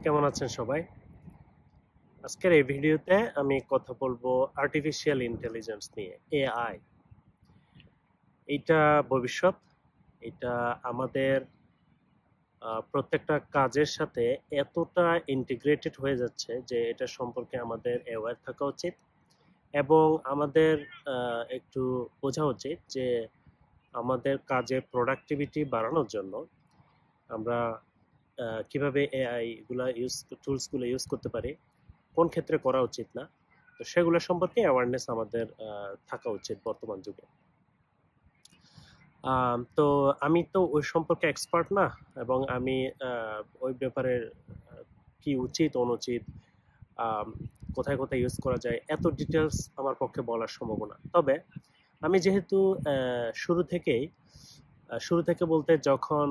কেমন আছেন সবাই? আজকের এই ভিডিওতে আমি কথা বলবো আর্টিফিশিয়াল ইন্টেলিজেন্স নিয়ে, এআই। এইটা ভবিষ্যৎ। এটা আমাদের প্রত্যেকটা কাজের সাথে এতটা ইন্টিগ্রেটেড হয়ে যাচ্ছে যে এটা সম্পর্কে আমাদের অ্যাওয়্যার থাকা উচিত এবং আমাদের একটু বোঝা উচিত যে আমাদের কাজের প্রোডাক্টিভিটি বাড়ানোর জন্য আমরা কিভাবে এআই টুলসগুলো ইউজ করতে পারি, কোন ক্ষেত্রে করা উচিত না। তো সেগুলো সম্পর্কে অ্যাওয়ারনেস আমাদের থাকা উচিত বর্তমান যুগে। তো আমি তো ওই সম্পর্কে এক্সপার্ট না, এবং আমি ওই ব্যাপারে কি উচিত অনুচিত, আম, কোথায় কোথায় ইউজ করা যায় এত ডিটেলস আমার পক্ষে বলার সম্ভব না। তবে আমি যেহেতু শুরু থেকে বলতে যখন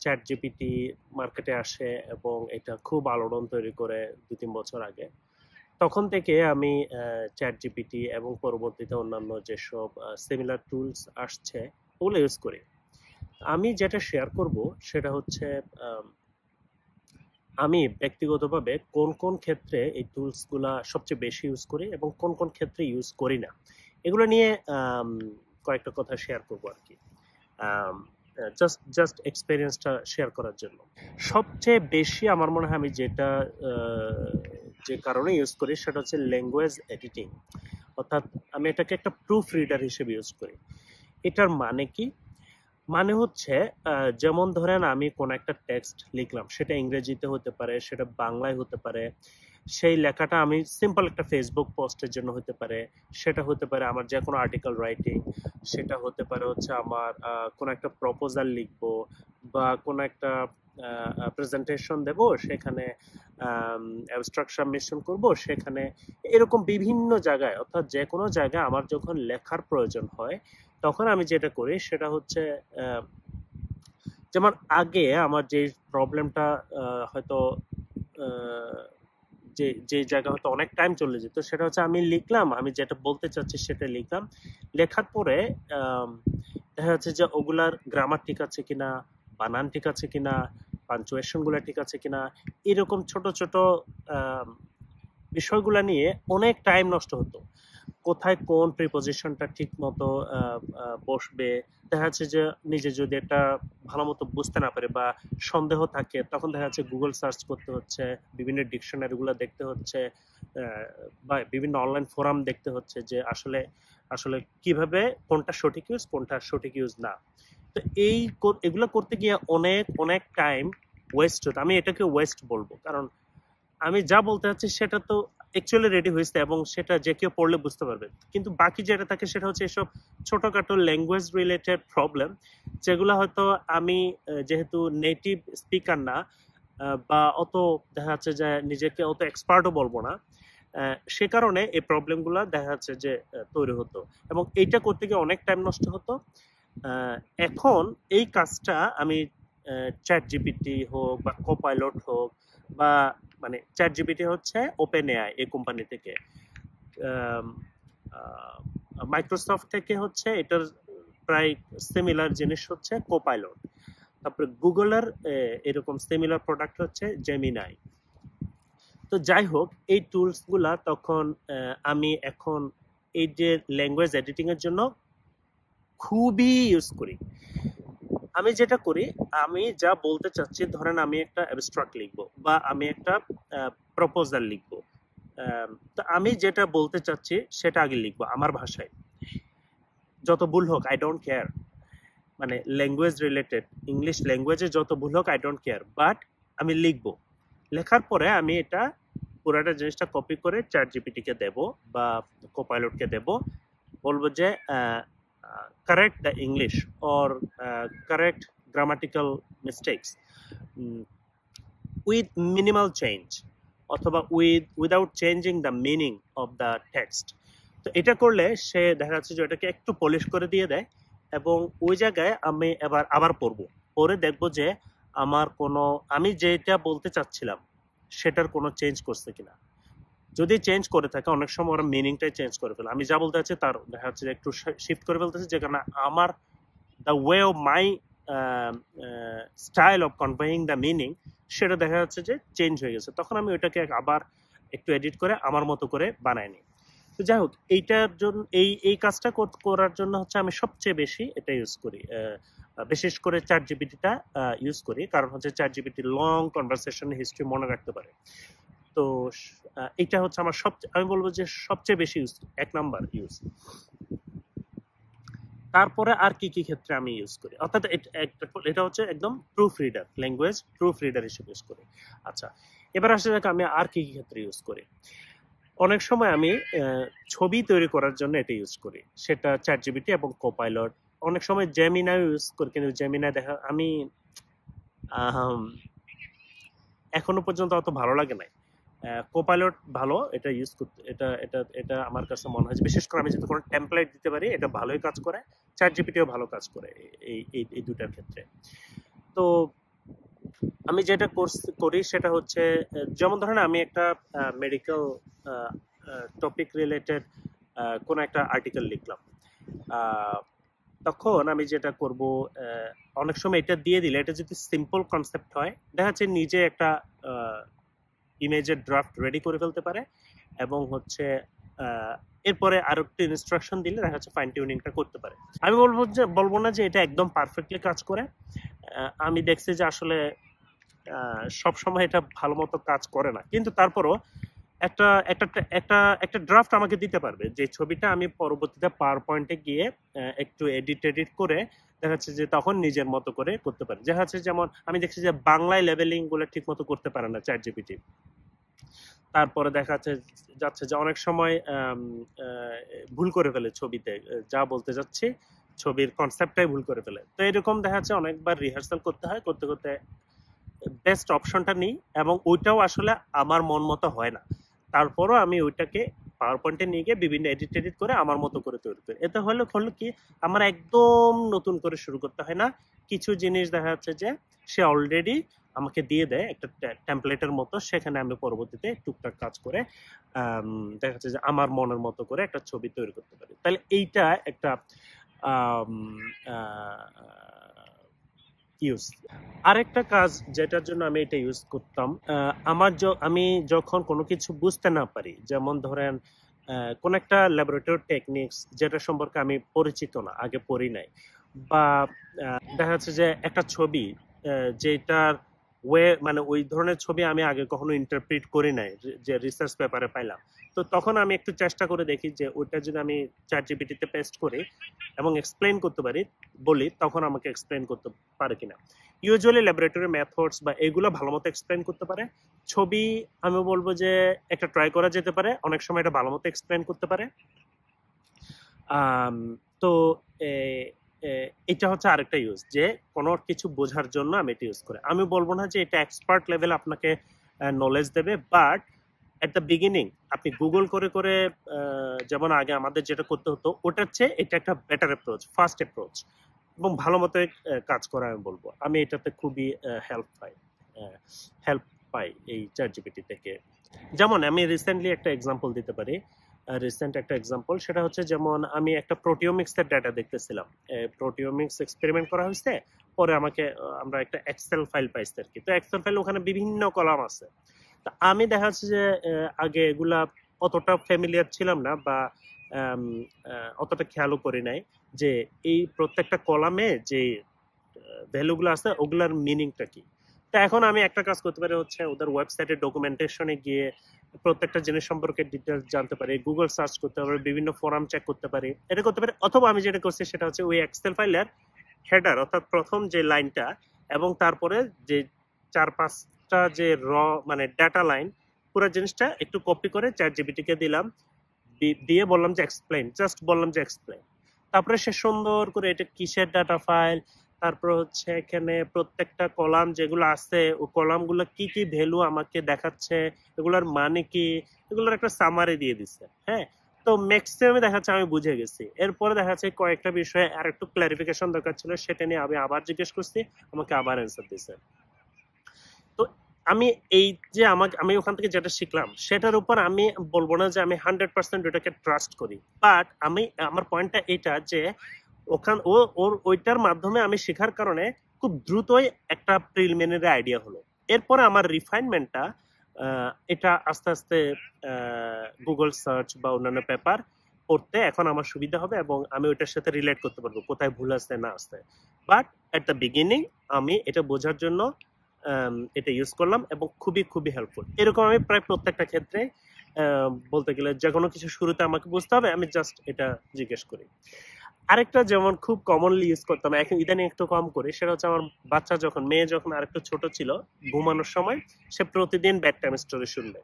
চ্যাট জিপিটি মার্কেটে আসে এবং এটা খুব আলোড়ন তৈরি করে 2-3 বছর আগে, তখন থেকে আমি চ্যাট জিপিটি এবং পরবর্তীতে অন্যান্য যেসব সিমিলার টুলস আসছে ওগুলো ইউজ করি। আমি যেটা শেয়ার করব সেটা হচ্ছে আমি ব্যক্তিগতভাবে কোন কোন ক্ষেত্রে এই টুলসগুলা সবচেয়ে বেশি ইউজ করি এবং কোন কোন ক্ষেত্রে ইউজ করি না, এগুলো নিয়ে কয়েকটা কথা শেয়ার করব আর কি। জাস্ট এক্সপিরিয়েন্সটা শেয়ার করার জন্য। সবচেয়ে বেশি আমার মনে হয় আমি যে কারণে ইউজ করি সেটা হচ্ছে ল্যাঙ্গুয়েজ এডিটিং। অর্থাৎ আমি এটাকে একটা প্রুফ রিডার হিসেবে ইউজ করি। এটার মানে কি? মানে হচ্ছে যেমন ধরেন আমি কোন একটা টেক্সট লিখলাম, সেটা ইংরেজিতে হতে পারে, সেটা বাংলায় হতে পারে, সেই লেখাটা আমি সিম্পল একটা ফেসবুক পোস্টের জন্য হতে পারে, সেটা হতে পারে আমার যে কোনো আর্টিকেল রাইটিং, সেটা হতে পারে হচ্ছে আমার কোন একটা প্রপোজাল লিখবো বা কোন একটা প্রেজেন্টেশন দেব, সেখানে অ্যাবস্ট্রাক্ট সাবমিশন করব, সেখানে এরকম বিভিন্ন জায়গায়, অর্থাৎ যে কোনো জায়গায় আমার যখন লেখার প্রয়োজন হয় তখন আমি যেটা করি সেটা হচ্ছে যেমন আগে আমার যে প্রবলেমটা হয়তো যে যে জায়গা হয়তো অনেক টাইম চলে যেত, সেটা হচ্ছে আমি লিখলাম, আমি যেটা বলতে চাচ্ছি সেটা লিখলাম, লেখার পরে দেখা যাচ্ছে যে ওগুলার গ্রামার ঠিক আছে কিনা, বানান ঠিক আছে কিনা, পাঞ্চুয়েশন গুলা ঠিক আছে কিনা, এরকম ছোট ছোট বিষয়গুলা নিয়ে অনেক টাইম নষ্ট হতো। কোথায় কোন প্রিপোজিশনটা ঠিক মতো বসবে, দেখা যাচ্ছে যে নিজে যদি একটা ভালো মতো বুঝতে না পারে বা সন্দেহ থাকে, তখন দেখা যাচ্ছে গুগল সার্চ করতে হচ্ছে, বিভিন্ন ডিকশনারি গুলো দেখতে হচ্ছে, বা বিভিন্ন অনলাইন ফোরাম দেখতে হচ্ছে যে আসলে আসলে কিভাবে কোনটা সঠিক ইউজ কোনটা সঠিক ইউজ না। তো এগুলো করতে গিয়ে অনেক অনেক টাইম ওয়েস্ট হতো। আমি এটাকে ওয়েস্ট বলবো, কারণ আমি যা বলতে চাচ্ছি সেটা তো অ্যাকচুয়ালি রেডি হয়েছে এবং সেটা যে কেউ পড়লে বুঝতে পারবে, কিন্তু বাকি যেটা থাকে সেটা হচ্ছে এসব ছোটখাটো ল্যাঙ্গুয়েজ রিলেটেড প্রবলেম, যেগুলো হয়তো আমি যেহেতু নেটিভ স্পিকার না, বা অত দেখা যাচ্ছে যে নিজেকে অত এক্সপার্টও বলবো না, সে কারণে এই প্রবলেমগুলো দেখা যাচ্ছে যে তৈরি হতো এবং এইটা করতে গিয়ে অনেক টাইম নষ্ট হতো। এখন এই কাজটা আমি চ্যাট জিপিটি হোক বা কোপাইলট হোক, বা মানে চ্যাট জিপিটি হচ্ছে ওপেন এআই এই কোম্পানি থেকে, মাইক্রোসফট থেকে হচ্ছে এটার প্রায় সিমিলার জিনিস হচ্ছে কোপাইলট। তারপরে গুগলের এরকম সিমিলার প্রোডাক্ট হচ্ছে জেমিনাই। তো যাই হোক, এই টুলস গুলা তখন আমি এখন এই যে ল্যাঙ্গুয়েজ এডিটিং এর জন্য খুবই ইউজ করি। আমি যেটা করি, আমি যা বলতে চাচ্ছি, ধরেন আমি একটা অ্যাবস্ট্রাক্ট লিখবো বা আমি একটা প্রপোজাল লিখবো, তো আমি যেটা বলতে চাচ্ছি সেটা আগে লিখবো আমার ভাষায়, যত ভুল হোক আই ডোন্ট কেয়ার। মানে ল্যাঙ্গুয়েজ রিলেটেড ইংলিশ ল্যাঙ্গুয়েজে যত ভুল হোক আই ডোন্ট কেয়ার, বাট আমি লিখবো। লেখার পরে আমি এটা পুরাটা জিনিসটা কপি করে চ্যাট জিপিটিকে দেব বা কোপাইলটকে দেব, বলবো যে correct the English or correct grammatical mistakes with minimal change, অথবা without changing the meaning of the text। তো এটা করলে সে দেখা যাচ্ছে যে এটাকে একটু পলিশ করে দিয়ে দেয় এবং ওই জায়গায় আমি আবার পড়বো, পরে দেখবো যে আমি যেটা বলতে চাচ্ছিলাম সেটার কোনো চেঞ্জ করছে কিনা। যদি চেঞ্জ করে থাকে, অনেক সময় ওরা মিনিংটাই চেঞ্জ করে ফেলে, আমি যা বলতে চাচ্ছি তার দেখা যাচ্ছে একটু শিফট করে ফেলতেছে, যে কারণে আমার the way of my style of conveying the meaning সেটা দেখা যাচ্ছে যে চেঞ্জ হয়ে গেছে, তখন আমি ওইটাকে আবার একটু এডিট করে আমার মতো করে বানাই নিই। তো যাই হোক, এইটার জন্য এই কাজটা করার জন্য হচ্ছে আমি সবচেয়ে বেশি এটা ইউজ করি, বিশেষ করে চ্যাট জিপিটিটা ইউজ করি, কারণ হচ্ছে chat GPT long conversation history মনে রাখতে পারে। তো এটা হচ্ছে আমার সবচেয়ে, আমি বলবো যে সবচেয়ে বেশি ইউজ, 1 নাম্বার ইউজ। তারপরে আর কি কি ক্ষেত্রে আমি ইউজ করি, অর্থাৎ এটা হচ্ছে একদম proof reader, language proof reader হিসেবে ইউজ করি। আচ্ছা, এবার আসলে আমি আর কি কি ক্ষেত্রে ইউজ করি। অনেক সময় আমি ছবি তৈরি করার জন্য এটা ইউজ করি, সেটা চ্যাট জিপিটি এবং কোপাইলট। অনেক সময় জেমিনাই ইউজ করি, কিন্তু জেমিনাই আমি এখনো পর্যন্ত অত ভালো লাগে নাই। কোপাইলট ভালো, এটা ইউজ করতে, এটা আমার কাছে মনে হয়, বিশেষ করে আমি যদি কোনো টেমপ্লেট দিতে পারি এটা ভালোই কাজ করে, চ্যাট জিপিটিও ভালো কাজ করে এই দুটার ক্ষেত্রে। তো আমি যেটা করি সেটা হচ্ছে, যেমন ধরেন আমি একটা মেডিকেল টপিক রিলেটেড কোনো একটা আর্টিকেল লিখলাম, তখন আমি যেটা করব, অনেক সময় এটা দিয়ে দিলে, এটা যদি সিম্পল কনসেপ্ট হয়, দেখা যাচ্ছে নিজে একটা ইমেজের ড্রাফট রেডি করে ফেলতে পারে, এবং হচ্ছে এরপরে আরো একটু ইনস্ট্রাকশন দিলে দেখা যাচ্ছে ফাইন টিউনিংটা করতে পারে। আমি বলবো না যে এটা একদম পারফেক্টলি কাজ করে, আমি দেখছি যে আসলে সব সময় এটা ভালো মতো কাজ করে না, কিন্তু তারপরও একটা একটা একটা একটা ড্রাফট আমাকে দিতে পারবে, যে ছবিটা আমি পরবর্তীতে পাওয়ার পয়েন্টে গিয়ে একটু এডিট করে দেখা যাচ্ছে যে তখন নিজের মতো করে করতে পারে। দেখা যাচ্ছে যেমন আমি দেখছি যে বাংলায় লেভেলিং গুলো ঠিক মতো করতে পারে না চ্যাট জিপিটি। তারপরে দেখা যাচ্ছে যে অনেক সময় ভুল করে ফেলে ছবিতে, যা বলতে যাচ্ছি ছবির কনসেপ্টটাই ভুল করে ফেলে। তো এরকম দেখা যাচ্ছে অনেকবার রিহার্সাল করতে হয়, করতে করতে বেস্ট অপশনটা নিই, এবং ওইটাও আসলে আমার মন মতো হয় না, তারপরও আমি ওইটাকে পাওয়ার পয়েন্টে নিয়ে গিয়ে বিভিন্ন এডিট করে আমার মতো করে তৈরি করি। এতে হলো কি, আমার একদম নতুন করে শুরু করতে হয় না। কিছু জিনিস দেখা যাচ্ছে যে সে অলরেডি আমাকে দিয়ে দেয় একটা টেমপ্লেটের মতো, সেখানে আমি পরবর্তীতে টুকটাক কাজ করে দেখা যাচ্ছে যে আমার মনের মতো করে একটা ছবি তৈরি করতে পারি। তাহলে এইটা একটা ইউজ। আরেকটা কাজ যেটার জন্য আমি এটা ইউজ করতাম, আমি যখন কোনো কিছু বুঝতে না পারি, যেমন ধরেন কোন একটা ল্যাবরেটরি টেকনিক্স যেটা সম্পর্কে আমি পরিচিত না, আগে পড়ি নাই, বা দেখা যাচ্ছে যে একটা ছবি যেটার মানে ওই ধরনের ছবি আমি আগে কখনো ইন্টারপ্রিট করি নাই, যে রিসার্চ পেপারে পাইলাম, তো তখন আমি একটু চেষ্টা করে দেখি যে ওইটা যদি আমি চ্যাট জিপিটিতে পেস্ট করি এবং এক্সপ্লেইন করতে বলি, তখন আমাকে এক্সপ্লেইন করতে পারে কিনা। ইউজুয়ালি ল্যাবরেটরি মেথডস বা এগুলো ভালো মতো এক্সপ্লেইন করতে পারে। ছবি আমি বলবো যে একটা ট্রাই করা যেতে পারে, অনেক সময় এটা ভালো মতো এক্সপ্লেইন করতে পারে। তো এটা হচ্ছে আরেকটা ইউজ, যে কোনো কিছু বোঝার জন্য আমি এটা ইউজ করি। আমি বলবো না যে এটা এক্সপার্ট লেভেল আপনাকে নলেজ দেবে, বাট এট দ্য বিগিনিং আপনি গুগল করে যেমন আগে আমাদের যেটা করতে হতো, ওটার চেয়ে এটা একটা বেটার অ্যাপ্রোচ, ফাস্ট অ্যাপ্রোচ, এবং ভালো মতো কাজ করা আমি বলবো। আমি এটাতে খুবই হেল্প পাই এই চ্যাট জিপিটি থেকে। যেমন আমি রিসেন্টলি একটা এক্সাম্পল দিতে পারি, সেটা হচ্ছে, যেমন আমি একটা প্রোটিওমিক্সের ডাটা দেখতেছিলাম, প্রোটিওমিক্স এক্সপেরিমেন্ট করা হয়েছে, পরে আমরা একটা এক্সেল ফাইল পাইছি আর কি। তো এক্সেল ফাইল ওখানে বিভিন্ন কলাম আছে, তো আমি দেখা যাচ্ছে যে আগে এগুলা অতটা ফ্যামিলিয়ার ছিলাম না, বা অতটা খেয়ালও করি নাই যে এই প্রত্যেকটা কলামে যে ভ্যালুগুলো আছে ওগুলার মিনিংটা কি। তো এখন আমি একটা কাজ করতে পারি হচ্ছে, ওদের ওয়েবসাইটের ডকুমেন্টেশনে গিয়ে প্রত্যেকটা জিনিস সম্পর্কে ডিটেলস জানতে পারি, গুগল সার্চ করতে পারি, বিভিন্ন ফোরাম চেক করতে পারি, এটা করতে পারি। অথবা আমি যেটা করছি সেটা হচ্ছে ওই এক্সেল ফাইলের হেডার, অর্থাৎ প্রথম যে লাইনটা এবং তারপরে যে 4-5টা যে মানে ডাটা লাইন, পুরো জিনিসটা একটু কপি করে চ্যাট জিপিটি কে দিলাম, দিয়ে বললাম যে এক্সপ্লেইন, জাস্ট বললাম যে এক্সপ্লেইন। তারপরে সে সুন্দর করে এটা কিসের ডাটা ফাইল, তারপর হচ্ছে এখানে প্রত্যেকটা কলাম যেগুলো আছে, ও কলামগুলো কি কি ভ্যালু আমাকে দেখাচ্ছে, এগুলোর মানে কি, এগুলোর একটা সামারি দিয়ে দিচ্ছে। হ্যাঁ, তো ম্যাক্সিমাম দেখা যাচ্ছে আমি বুঝে গেছি। এরপরে দেখা যাচ্ছে কয়েকটা বিষয়ে আর একটু ক্লারিফিকেশন দরকার ছিল, সেটা নিয়ে আমি আবার জিজ্ঞেস করছি, আমাকে আবার অ্যান্সার দিছে। তো আমি এই যে আমি ওখান থেকে যেটা শিখলাম সেটার উপর আমি বলবো না যে আমি 100% ওটাকে ট্রাস্ট করি, বাট আমার পয়েন্টটা এটা যে ওইটার মাধ্যমে আমি শেখার কারণে খুব দ্রুতই একটা প্রিলিমিনারি আইডিয়া হলো। এরপরে আমার রিফাইনমেন্টটা এটা আস্তে আস্তে গুগল সার্চ বা অন্যান্য পেপার পড়তে এখন আমার সুবিধা হবে এবং আমি ওইটার সাথে রিলেট করতে পারবো কোথায় ভুল আসছে না আসছে। বাট এট দ্য বিগিনিং আমি এটা বোঝার জন্য এটা ইউজ করলাম এবং খুবই খুবই হেল্পফুল। এরকম আমি প্রায় প্রত্যেকটা ক্ষেত্রে বলতে গেলে যে কোনো কিছু শুরুতে আমাকে বুঝতে হবে, আমি জাস্ট এটা জিজ্ঞেস করি। আরেকটা যেমন খুব কমনলি ইউজ করতাম, এখন ইদানিং একটু কম করি, সেটা হচ্ছে আমার বাচ্চা যখন মেয়ে যখন আরেকটু ছোট ছিল, ঘুমানোর সময় সে প্রতিদিন বেড টাইম স্টোরি শুনবে।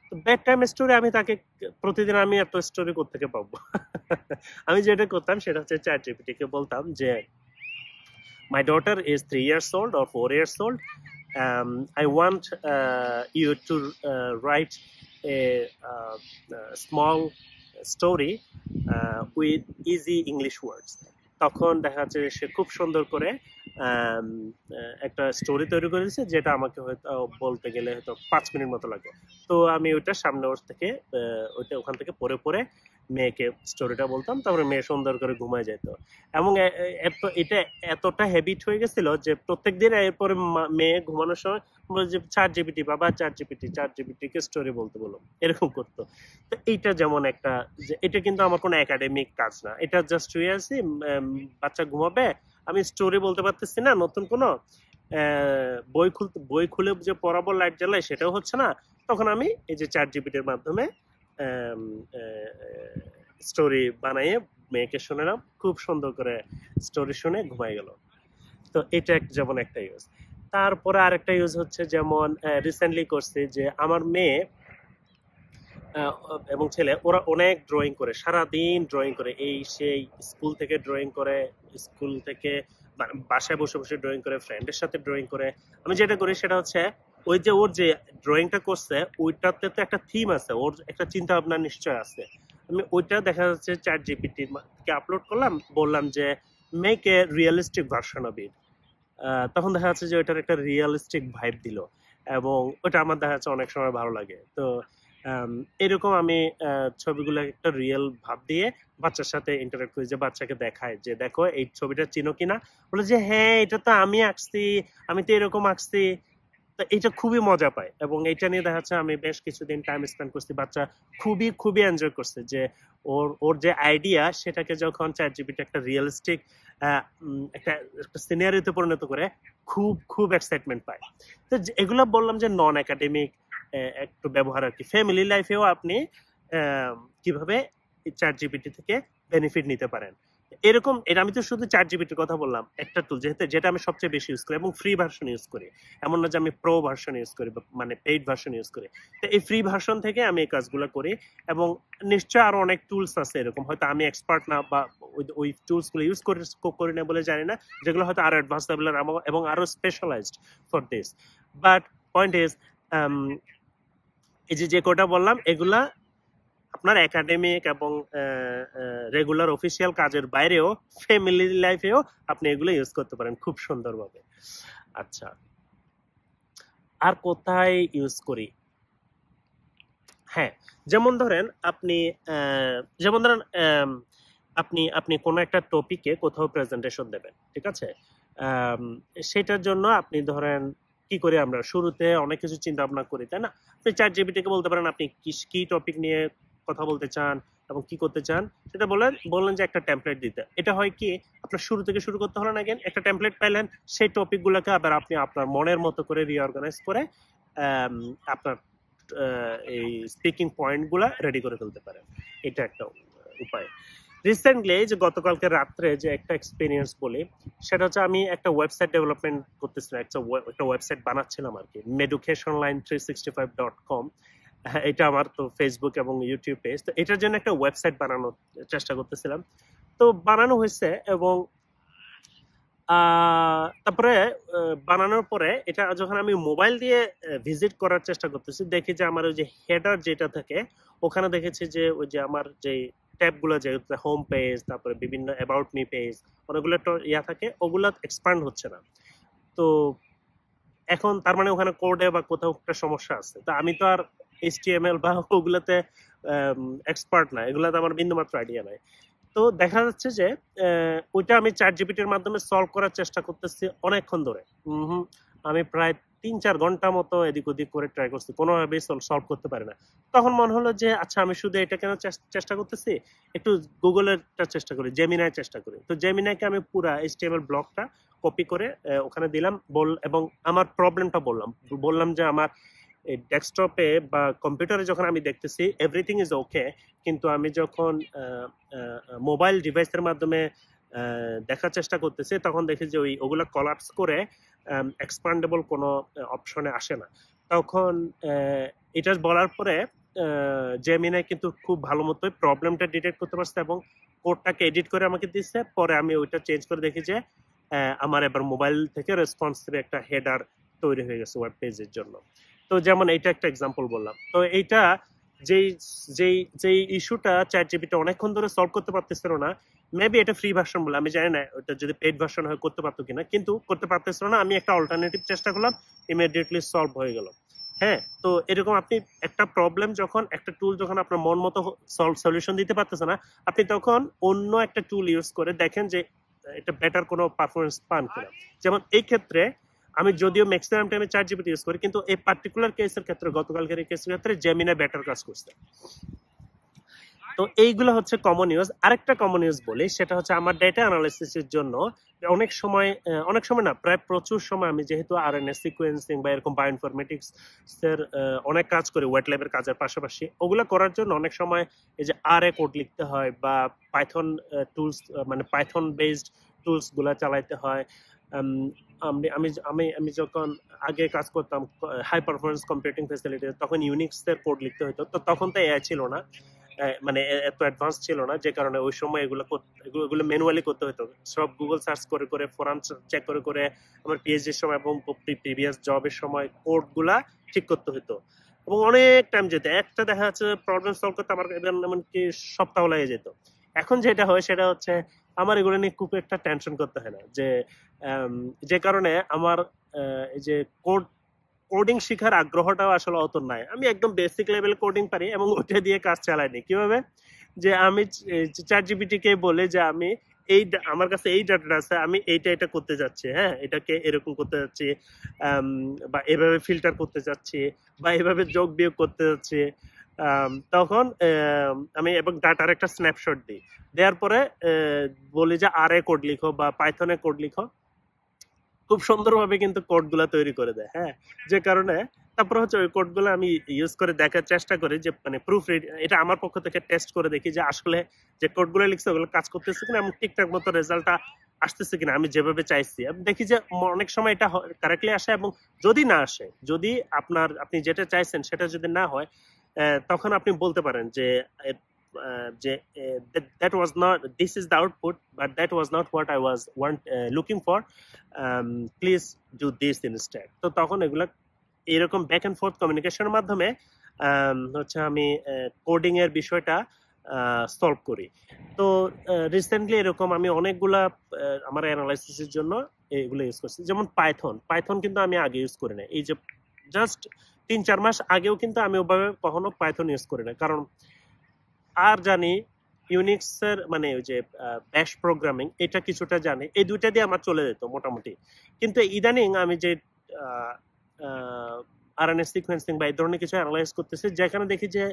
তো বেড টাইম স্টোরি আমি তাকে প্রতিদিন আমি এত স্টোরি কোত্থেকে পাবো? আমি যেটা করতাম সেটা হচ্ছে চ্যাট জিপিটি কে বলতাম যে my daughter is 3 years old or 4 years old. I want you to write a small story with easy English words. তখন দেখা যাচ্ছে সে খুব সুন্দর করে একটা স্টোরি তৈরি করে দিয়েছে, যেটা আমাকে হয়তো বলতে গেলে হয়তো 5 মিনিট মতো লাগে। তো আমি ওইটা সামনে ওর থেকে ওখান থেকে পড়ে পড়ে মেয়েকে স্টোরিটা বলতাম, তারপরে মেয়ে সুন্দর করে ঘুমায় যেত। এবং এটা এতটা হ্যাবিট হয়ে গেছিল যে প্রত্যেকদিন এরপরে মেয়ে ঘুমানোর সময় যে চ্যাট জিপিটি, বাবা চ্যাট জিপিটি কে স্টোরি বলতে বলো, এরকম করতো। তো এইটা যেমন একটা, যে এটা কিন্তু আমার কোনো একাডেমিক কাজ না, এটা জাস্ট হয়ে আছি বাচ্চা ঘুমাবে, আমি স্টোরি বলতে পারতেছি না, নতুন কোনো বই খুলে যে পড়াবো লাইট জ্বালাই সেটাও হচ্ছে না, তখন আমি এই যে চ্যাট জিপিটির মাধ্যমে স্টোরি বানাইয়ে মেয়েকে শোনালাম, খুব সুন্দর করে স্টোরি শুনে ঘুমাই গেল। তো এটা যেমন একটা ইউজ। তারপরে আরেকটা ইউজ হচ্ছে যেমন রিসেন্টলি করছি যে আমার মেয়ে এবং ছেলে ওরা অনেক ড্রয়িং করে, সারাদিন ড্রয়িং করে, এই সেই স্কুল থেকে ড্রয়িং করে, স্কুল থেকে বাসায় বসে বসে ড্রয়িং করে, ফ্রেন্ডের সাথে ড্রয়িং করে। আমি যেটা করি সেটা হচ্ছে ওই যে ওর যে ড্রয়িংটা করছে ওইটাতে তো একটা থিম আছে, ওর একটা চিন্তা ভাবনা নিশ্চয় আছে। আমি ওইটা দেখা যাচ্ছে চ্যাট জিপিটি কে আপলোড করলাম, বললাম যে make a realistic version of it. তখন দেখা যাচ্ছে যে ওইটার একটা রিয়েলিস্টিক ভাইব দিল এবং ওটা আমার দেখা যাচ্ছে অনেক সময় ভালো লাগে। তো এরকম আমি ছবিগুলো একটা রিয়েল ভাব দিয়ে বাচ্চার সাথে ইন্টারেক্ট করি, যে বাচ্চাকে দেখায় যে দেখো এই ছবিটা চিনো কিনা, বলে যে হ্যাঁ এটা তো আমি আঁকছি, আমি তো এরকম আঁকছি। তো এটা খুবই মজা পায় এবং এটা নিয়ে দেখা যাচ্ছে আমি বেশ কিছুদিন টাইম স্পেন্ড করছি, বাচ্চা খুবই খুবই এনজয় করছে যে ওর যে আইডিয়া সেটাকে যখন চ্যাট জিপিটি একটা রিয়েলিস্টিক একটা সিনারিওতে পরিণত করে খুব খুব এক্সাইটমেন্ট পায়। তো এগুলো বললাম যে নন একাডেমিক একটু ব্যবহার আর কি। ফ্যামিলি লাইফেও আপনি কিভাবে চ্যাট জিপিটি থেকে বেনিফিট নিতে পারেন এরকম। এটা আমি তো শুধু চ্যাট জিপিটির কথা বললাম, একটা টুল যেটা আমি সবচেয়ে বেশি ইউজ করি এবং ফ্রি ভার্সন ইউজ করি, এমন না যে আমি প্রো ভার্সন ইউজ করি মানে পেইড ভার্সন ইউজ করি। তো এই ফ্রি ভার্সন থেকে আমি এই কাজগুলো করি এবং নিশ্চয় আরো অনেক টুলস আছে এরকম, হয়তো আমি এক্সপার্ট না বা ওই টুলস গুলো ইউজ করি না বলে জানি না, যেগুলো হয়তো আরো অ্যাডভান্স লেভেলের এবং আরো specialised for this. But point is এই যে কোটা বললাম এগুলা আপনার একাডেমিক এবং রেগুলার অফিসিয়াল কাজের বাইরেও ফ্যামিলি লাইফেও আপনি এগুলো ইউজ করতে পারেন খুব সুন্দরভাবে। আচ্ছা, আর কোথায় ইউজ করি? হ্যাঁ, যেমন ধরেন আপনি আপনি কোনো একটা টপিকে কোথাও প্রেজেন্টেশন দেবেন, ঠিক আছে? সেটার জন্য আপনি ধরেন কি করি আমরা শুরুতে অনেক কিছু চিন্তা ভাবনা করি, তাই না? আপনি চ্যাট জিপিটিকে বলতে পারেন আপনি কি টপিক নিয়ে কথা বলতে চান এবং কি করতে চান, সেটা বললেন যে একটা টেমপ্লেট দিতে। এটা হয় কি আপনার শুরু থেকে শুরু করতে হলো না, again একটা টেমপ্লেট পাইলেন, সেই টপিক গুলোকে আবার আপনি আপনার মনের মতো করে রিঅর্গানাইজ করে আপনার এই স্পিকিং পয়েন্ট গুলা রেডি করে ফেলতে পারেন। এটা একটা উপায়। রিসেন্টলি যে গতকালকে রাত্রে যে একটা এক্সপিরিয়েন্স বলি, সেটা হচ্ছে আমি একটা ওয়েবসাইট ডেভেলপমেন্ট করতেছিলাম, একটা ওয়েবসাইট বানাচ্ছিলাম আর কি, meducationline365.com। এটা আমার তো ফেসবুক এবং ইউটিউব পেজ, তো এটার জন্য একটা ওয়েবসাইট বানানোর চেষ্টা করতেছিলাম। তো বানানো হয়েছে এবং তারপরে বানানোর পরে এটা যখন আমি মোবাইল দিয়ে ভিজিট করার চেষ্টা করতেছি, দেখি যে আমার ওই যে হেডার যেটা থাকে ওখানে দেখেছি যে ওই যে আমার যে ট্যাবগুলো, যে হোম পেজ, তারপরে বিভিন্ন অ্যাবাউট মি পেজ, অনেকগুলো ইয়া থাকে, ওগুলো এক্সপ্যান্ড হচ্ছে না। তো এখন তার মানে ওখানে কোডে বা কোথাও একটা সমস্যা আছে। তো আমি তো আর HTML বা ওগুলাতে এক্সপার্ট না, এগুলাতে আমার বিন্দুমাত্র আইডিয়া নাই। তো তো দেখা যাচ্ছে যে ওইটা আমি চ্যাট জিপিটির মাধ্যমে সলভ করার চেষ্টা করতেছি অনেকক্ষণ ধরে। আমি প্রায় ৩-৪ ঘন্টা মতো এদিক ওদিক করে ট্রাই করছি, কোনোভাবেই সলভ করতে পারি না। তখন মনে হলো যে আচ্ছা আমি শুধু এটা কেন চেষ্টা করতেছি, একটু গুগলের চেষ্টা করি, জেমিনাই চেষ্টা করি। তো জেমিনাইকে আমি পুরা এইচটিএমএল ব্লকটা কপি করে ওখানে দিলাম, এবং আমার প্রবলেমটা বললাম যে আমার এই ডেস্কটপে বা কম্পিউটারে যখন আমি দেখতেছি এভরিথিং ইজ ওকে, কিন্তু আমি যখন মোবাইল ডিভাইসের মাধ্যমে দেখার চেষ্টা করতেছি তখন দেখি যে ওগুলো কলাপস করে এক্সপান্ডেবল কোনো অপশনে আসে না। তখন এটা বলার পরে জেমিনাই কিন্তু খুব ভালো মতোই প্রবলেমটা ডিটেক্ট করতে পারছে এবং কোডটাকে এডিট করে আমাকে দিচ্ছে। পরে আমি ওইটা চেঞ্জ করে দেখি যে আমার এবার মোবাইল থেকে রেসপন্সিভ একটা হেডার তৈরি হয়ে গেছে ওয়েব পেজের জন্য। তো যেমন এইটা একটা এক্সাম্পল বললাম। তো এইটা যেই ইস্যুটা চ্যাট জিপিটি অনেকক্ষণ ধরে সলভ করতে পারতেছিল না, মেবি এটা ফ্রি ভার্সন বলে, আমি জানি না ওটা যদি পেইড ভার্সন হয় করতে পারতো কিনা, কিন্তু করতে পারতেছিল না। আমি একটা অল্টারনেটিভ চেষ্টা করলাম, ইমিডিয়েটলি সলভ হয়ে গেল। হ্যাঁ, তো এরকম আপনি একটা প্রবলেম যখন একটা টুল যখন আপনার মন মতো সলিউশন দিতে পারতেছে না, আপনি তখন অন্য একটা টুল ইউজ করে দেখেন যে এটা বেটার কোনো পারফরমেন্স পান কিনা। যেমন এই ক্ষেত্রে আমি যদিও ম্যাক্সিমাম টাইমে চ্যাট জিপিটি ইউজ করি, কিন্তু এই পার্টিকুলার কেসের ক্ষেত্রে, গতকালকের এই কেসের ক্ষেত্রে জেমিনাই বেটার কাজ করছে। তো এইগুলো হচ্ছে কমন ইউজ। আরেকটা কমন ইউজ বলি, সেটা হচ্ছে আমার ডেটা অ্যানালাইসিসের জন্য অনেক সময় না, প্রায় প্রচুর সময় আমি যেহেতু আরএনএ সিকোয়েন্সিং বা এরকম বায়োইনফরমেটিক্স এর অনেক কাজ করি ওয়েট ল্যাবের কাজের পাশাপাশি, ওগুলো করার জন্য অনেক সময় এই যে আরএ কোড লিখতে হয় বা পাইথন টুলস, মানে পাইথন বেসড টুলস গুলা চালাইতে হয়। আমি আমি আমি আমি যখন আগে কাজ করতাম হাই পারফরমেন্স কম্পিউটিং ফ্যাসিলিটি, তখন ইউনিক্স এর কোড লিখতে হতো। তো তখন তো এআই ছিল না, মানে এত অ্যাডভান্স ছিল না, যে কারণে ওই সময় এগুলো ম্যানুয়ালি করতে হতো। সব গুগল সার্চ করে করে, ফোরাম চেক করে করে, আমার পিএইচডির সময় এবং প্রিভিয়াস জবের সময় কোডগুলা ঠিক করতে হতো এবং অনেক টাইম যেত। একটা দেখা যাচ্ছে প্রবলেম সলভ করতে আমার এমনকি সপ্তাহ লেগে যেত। এখন যেটা হয় সেটা হচ্ছে আমার এগুলো নিয়ে খুব একটা টেনশন করতে হয় না, যে কারণে আমার এই যে কোডিং শেখার আগ্রহটাও আসলে অত নাই। আমি একদম বেসিক লেভেল কোডিং পারি এবং ওটা দিয়ে কাজ চালাইনি। কিভাবে? যে আমি চ্যাট জিপিটি কে বলে যে আমি আমার কাছে এই ডাটাটা আছে, আমি এটা করতে যাচ্ছি, হ্যাঁ এটাকে এরকম করতে যাচ্ছি, বা এভাবে ফিল্টার করতে যাচ্ছি, বা এভাবে যোগ বিয়োগ করতে যাচ্ছি। তখন আমি এবং ডাটার একটা স্ন্যাপশট দিই, দেওয়ার পরে বলি যে আরএ কোড লিখো বা পাইথনে কোড লিখো, খুব সুন্দরভাবে কিন্তু কোডগুলা তৈরি করে দেয়। হ্যাঁ, যে কারণে তারপর হচ্ছে ওই কোডগুলো আমি ইউজ করে দেখার চেষ্টা করি যে মানে প্রুফ রিড, এটা আমার পক্ষ থেকে টেস্ট করে দেখি যে আসলে যে কোডগুলো লিখছে ওগুলো কাজ করতেছে কিনা এবং ঠিকঠাক মতো রেজাল্টটা আসতেছে কিনা আমি যেভাবে চাইছি। আমি দেখি যে অনেক সময় এটা কারেক্টলি আসে, এবং যদি না আসে, যদি আপনি যেটা চাইছেন সেটা যদি না হয়, তখন আপনি বলতে পারেন যে that was not, this is the output but that was not what I was looking for, please do this instead. তো তখন এগুলা এরকম ব্যাক এন্ড ফোর্থ কমিউনিকেশনের মাধ্যমে হচ্ছে আমি কোডিং এর বিষয়টা সলভ করি। তো রিসেন্টলি এরকম আমি অনেকগুলা আমার অ্যানালাইসিসের জন্য এগুলো ইউজ করছি। যেমন পাইথন কিন্তু আমি আগে ইউজ করি না, এই যে জাস্ট ৩-৪ মাস আগেও কিন্তু আমি ওভাবে কখনো পাইথন ইউজ করি না, কারণ আর জানি ইউনিক্স এর মানে ওই যে ব্যাশ প্রোগ্রামিং, এটা কিছুটা জানি, এই দুইটা দিয়ে আমার চলে যেত মোটামুটি। কিন্তু ইদানিং আমি যে আরএনএ সিকোয়েন্সিং বা এই ধরনের কিছু অ্যানালাইজ করতেছি, যেখানে দেখি যে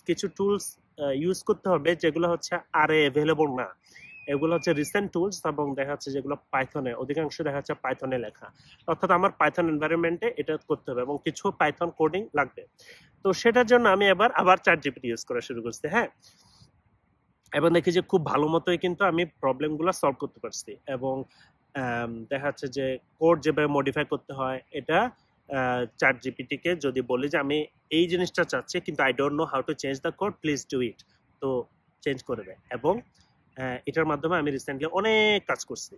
কিছু টুলস ইউজ করতে হবে যেগুলো হচ্ছে আরে অ্যাভেলেবল না, এগুলো হচ্ছে রিসেন্ট টুলস, এবং দেখা যাচ্ছে যেগুলো পাইথনে, অধিকাংশ দেখা যাচ্ছে পাইথনে লেখা, অর্থাৎ আমার পাইথন এনভায়রনমেন্টে এটা করতে হবে এবং কিছু পাইথন কোডিং লাগবে। তো সেটার জন্য আমি আবার চ্যাট জিপিটি ইউজ করা শুরু করছি। হ্যাঁ, এবং দেখি যে খুব ভালো মতোই কিন্তু আমি প্রবলেমগুলো সলভ করতে পারছি, এবং দেখা যাচ্ছে যে কোড যেভাবে মডিফাই করতে হয়, এটা চ্যাট জিপিটি কে যদি বলি যে আমি এই জিনিসটা চাচ্ছি কিন্তু I don't know how to change the code, please do it, তো চেঞ্জ করে দেয়। এবং এটার মাধ্যমে আমি রিসেন্টলি অনেক কাজ করছি,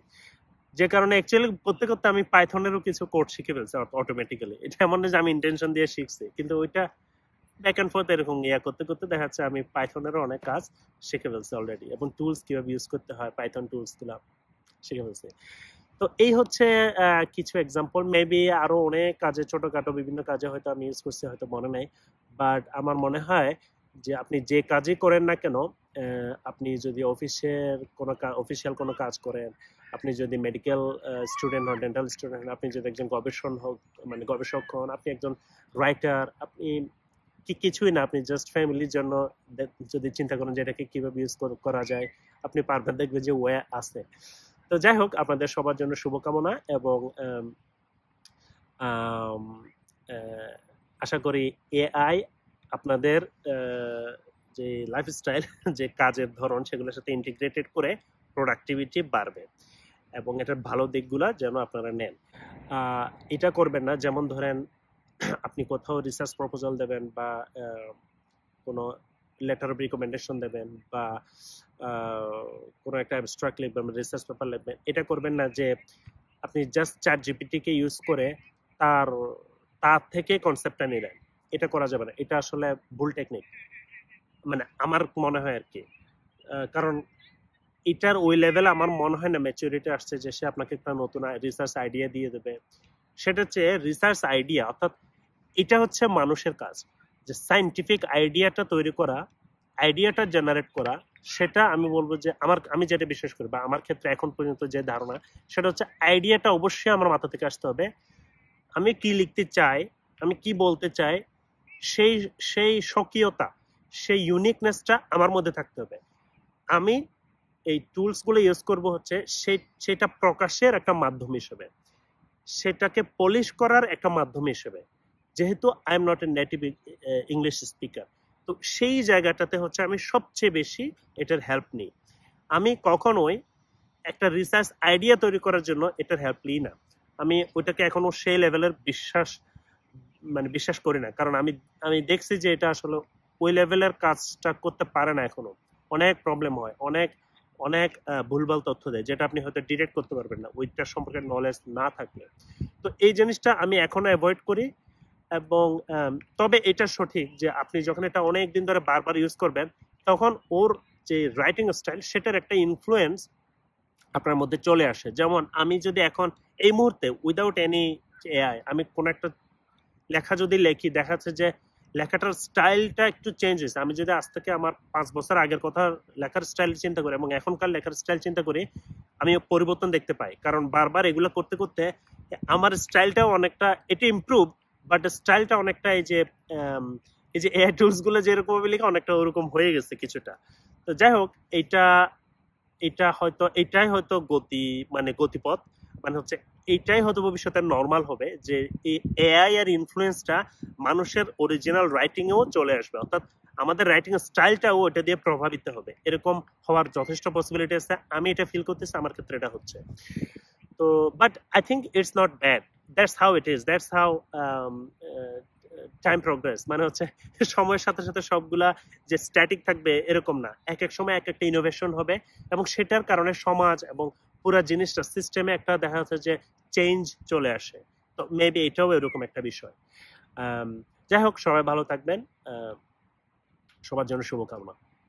যে কারণে অ্যাকচুয়ালি করতে করতে আমি পাইথনেরও কিছু কোড শিখে ফেলছি অটোমেটিক্যালি। এটা এমন না যে আমি ইন্টেনশন দিয়ে শিখছি, কিন্তু ওইটা ব্যাক এন্ড ফোর্থ এরকম করতে করতে দেখা যাচ্ছে আমি পাইথনেরও অনেক কাজ শিখে ফেলছি অলরেডি, এবং টুলস কিভাবে ইউজ করতে হয়, পাইথন টুলস গুলো শিখে ফেলছি। তো এই হচ্ছে কিছু এক্সাম্পল, মেবি আরো অনেক কাজে, ছোটখাটো বিভিন্ন কাজে হয়তো আমি ইউজ করছি, হয়তো মনে নাই, বাট আমার মনে হয় যে আপনি যে কাজই করেন না কেন, আপনি যদি অফিসিয়াল কোনো কাজ করেন, আপনি যদি মেডিকেল স্টুডেন্ট হন, ডেন্টাল স্টুডেন্ট হন, আপনি যদি একজন গবেষক হন, আপনি একজন রাইটার, আপনি কিছুই না, আপনি জাস্ট ফ্যামিলির জন্য যদি চিন্তা করেন যে এটাকে কিভাবে ইউজ করা যায়, আপনি পারবেন, দেখবেন যে ওয়ে আছে। তো যাই হোক, আপনাদের সবার জন্য শুভকামনা, এবং আশা করি এআই আপনাদের যে লাইফস্টাইল, যে কাজের ধরন, সেগুলোর সাথে ইন্টিগ্রেটেড করে প্রোডাক্টিভিটি বাড়বে, এবং এটার ভালো দিকগুলা যেন আপনারা নেন। এটা করবেন না, যেমন ধরেন আপনি কোথাও রিসার্চ প্রপোজাল দেবেন, বা কোনো লেটার অফ রিকমেন্ডেশন দেবেন, বা কোনো একটা অ্যাবস্ট্রাক্ট লিখবেন, রিসার্চ পেপার লিখবেন, এটা করবেন না যে আপনি জাস্ট ChatGPT কে ইউজ করে তার থেকে কনসেপ্টটা নিলেন। এটা করা যাবে না, এটা আসলে ভুল টেকনিক, মানে আমার মনে হয় আর কি। কারণ এটার ওই লেভেলে আমার মনে হয় না ম্যাচুরিটি আসছে যে সে আপনাকে একটা নতুন রিসার্চ আইডিয়া দিয়ে দেবে। সেটা হচ্ছে রিসার্চ আইডিয়া, অর্থাৎ এটা হচ্ছে মানুষের কাজ, যে সায়েন্টিফিক আইডিয়াটা তৈরি করা, আইডিয়াটা জেনারেট করা। সেটা আমি বলবো যে আমি যেটা বিশ্বাস করি, বা আমার ক্ষেত্রে এখন পর্যন্ত যে ধারণা, সেটা হচ্ছে আইডিয়াটা অবশ্যই আমার মাথা থেকে আসতে হবে। আমি কি লিখতে চাই, আমি কি বলতে চাই, সেই সেই স্বকীয়তা, সেই ইউনিকনেসটা আমার মধ্যে থাকতে হবে। আমি এই টুলসগুলো ইউজ করব হচ্ছে সেটা প্রকাশের একটা মাধ্যম হিসেবে, সেটাকে পলিশ করার একটা মাধ্যম হিসেবে, যেহেতু I am not a native English speaker. তো সেই জায়গাটাতে হচ্ছে আমি সবচেয়ে বেশি এটার হেল্প নিই। আমি কখনোই একটা রিসার্চ আইডিয়া তৈরি করার জন্য এটার হেল্প নিই না। আমি ওইটাকে এখনো সেই লেভেলের বিশ্বাস করি না, কারণ আমি দেখছি যে এটা আসলে ওই লেভেলের কাজটা করতে পারে না এখনো। অনেক প্রবলেম হয়, অনেক অনেক ভুলভাল তথ্য দেয়, যেটা আপনি হয়তো ডিটেক্ট করতে পারবেন না ওইটার সম্পর্কে নলেজ না থাকলে। তো এই জিনিসটা আমি এখনো অ্যাভয়েড করি। এবং তবে এটা সঠিক যে আপনি যখন এটা অনেক দিন ধরে বারবার ইউজ করবেন, তখন ওর যে রাইটিং স্টাইল, সেটার একটা ইনফ্লুয়েন্স আপনার মধ্যে চলে আসে। যেমন আমি যদি এখন এই মুহূর্তে উইদাউট এনি এআই আমি কোন একটা লেখা যদি লিখি, দেখা যাচ্ছে যে লেখাটার স্টাইলটা একটু চেঞ্জ হয়েছে। আমি যদি আজ থেকে আমার 5 বছর আগের কথা লেখার স্টাইল চিন্তা করি এবং এখনকার লেখার স্টাইল চিন্তা করি, আমি পরিবর্তন দেখতে পাই। কারণ বারবার এগুলো করতে করতে আমার স্টাইলটাও অনেকটা, এটি ইমপ্রুভ, বাট স্টাইলটা অনেকটা এই যে এআই টুলস গুলো যেরকম লেখা, অনেকটা ওরকম হয়ে গেছে কিছুটা। তো যাই হোক, এটাই হয়তো গতিপথ, মানে হচ্ছে এইটাই হয়তো ভবিষ্যতে নর্মাল হবে, যে এআই এর ইনফ্লুয়েন্সটা মানুষের অরিজিনাল রাইটিং এও চলে আসবে, অর্থাৎ আমাদের রাইটিং স্টাইলটাও এটা দিয়ে প্রভাবিত হবে। এরকম হওয়ার যথেষ্ট পসিবিলিটি আছে, আমি এটা ফিল করতেছি, আমার ক্ষেত্রে এটা হচ্ছে। তো but I think it's not bad, that's how it is, that's how time progress. মানে হচ্ছে সময়ের সাথে সাথে সবগুলা যে স্ট্যাটিক থাকবে এরকম না, এক এক সময় এক একটা ইনোভেশন হবে, এবং সেটার কারণে সমাজ এবং পুরো জিনিসটা সিস্টেমে একটা দেখা যাচ্ছে যে চেঞ্জ চলে আসে। তো মেবি এটাও এরকম একটা বিষয়। যাই হোক, সবাই ভালো থাকবেন, সবার জন্য শুভকামনা।